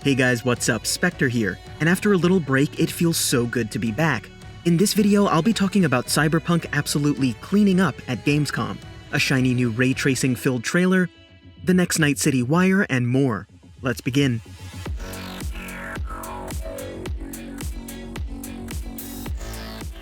Hey guys, what's up? Spectre here, and after a little break, it feels so good to be back. In this video, I'll be talking about Cyberpunk absolutely cleaning up at Gamescom, a shiny new ray tracing filled trailer, the next Night City wire, and more. Let's begin.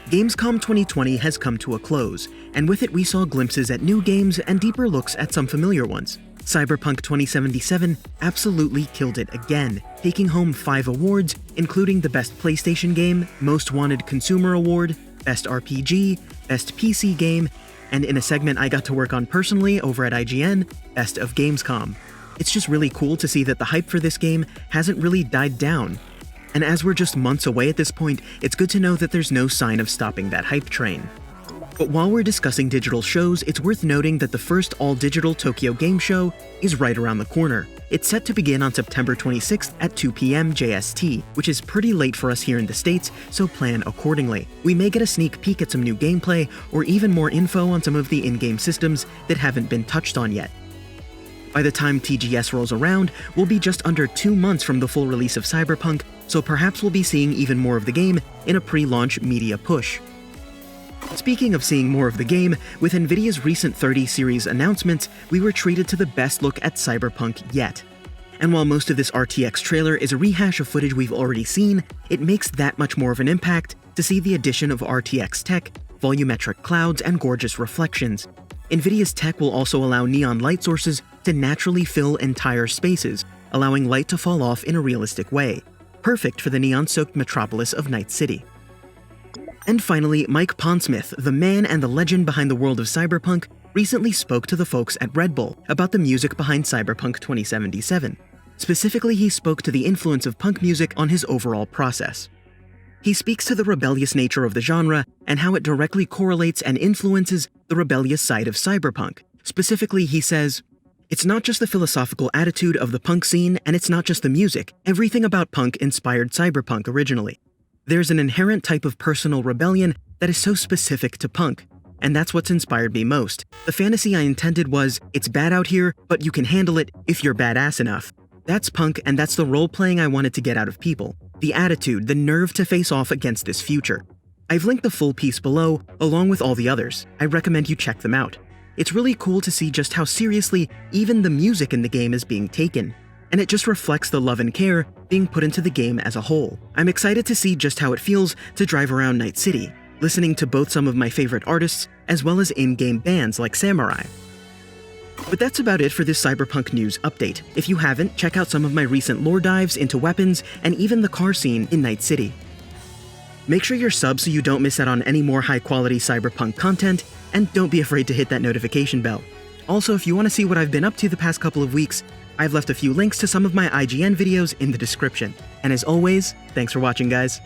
Gamescom 2020 has come to a close, and with it we saw glimpses at new games and deeper looks at some familiar ones. Cyberpunk 2077 absolutely killed it again, taking home 5 awards, including the Best PlayStation Game, Most Wanted Consumer Award, Best RPG, Best PC Game, and in a segment I got to work on personally over at IGN, Best of Gamescom. It's just really cool to see that the hype for this game hasn't really died down. And as we're just months away at this point, it's good to know that there's no sign of stopping that hype train. But while we're discussing digital shows, it's worth noting that the first all-digital Tokyo Game Show is right around the corner. It's set to begin on September 26th at 2 p.m. JST, which is pretty late for us here in the States, so plan accordingly. We may get a sneak peek at some new gameplay, or even more info on some of the in-game systems that haven't been touched on yet. By the time TGS rolls around, we'll be just under 2 months from the full release of Cyberpunk, so perhaps we'll be seeing even more of the game in a pre-launch media push. Speaking of seeing more of the game, with Nvidia's recent 30 series announcements, we were treated to the best look at Cyberpunk yet. And while most of this RTX trailer is a rehash of footage we've already seen, it makes that much more of an impact to see the addition of RTX tech, volumetric clouds, and gorgeous reflections. Nvidia's tech will also allow neon light sources to naturally fill entire spaces, allowing light to fall off in a realistic way. Perfect for the neon-soaked metropolis of Night City. And finally, Mike Pondsmith, the man and the legend behind the world of Cyberpunk, recently spoke to the folks at Red Bull about the music behind Cyberpunk 2077. Specifically, he spoke to the influence of punk music on his overall process. He speaks to the rebellious nature of the genre and how it directly correlates and influences the rebellious side of Cyberpunk. Specifically, he says, "It's not just the philosophical attitude of the punk scene, and it's not just the music. Everything about punk inspired Cyberpunk originally. There's an inherent type of personal rebellion that is so specific to punk, and that's what's inspired me most. The fantasy I intended was, it's bad out here, but you can handle it if you're badass enough. That's punk, and that's the role-playing I wanted to get out of people. The attitude, the nerve to face off against this future." I've linked the full piece below, along with all the others. I recommend you check them out. It's really cool to see just how seriously even the music in the game is being taken, and it just reflects the love and care being put into the game as a whole. I'm excited to see just how it feels to drive around Night City, listening to both some of my favorite artists as well as in-game bands like Samurai. But that's about it for this Cyberpunk news update. If you haven't, check out some of my recent lore dives into weapons and even the car scene in Night City. Make sure you're subbed so you don't miss out on any more high-quality Cyberpunk content, and don't be afraid to hit that notification bell. Also, if you want to see what I've been up to the past couple of weeks, I've left a few links to some of my IGN videos in the description. And as always, thanks for watching, guys.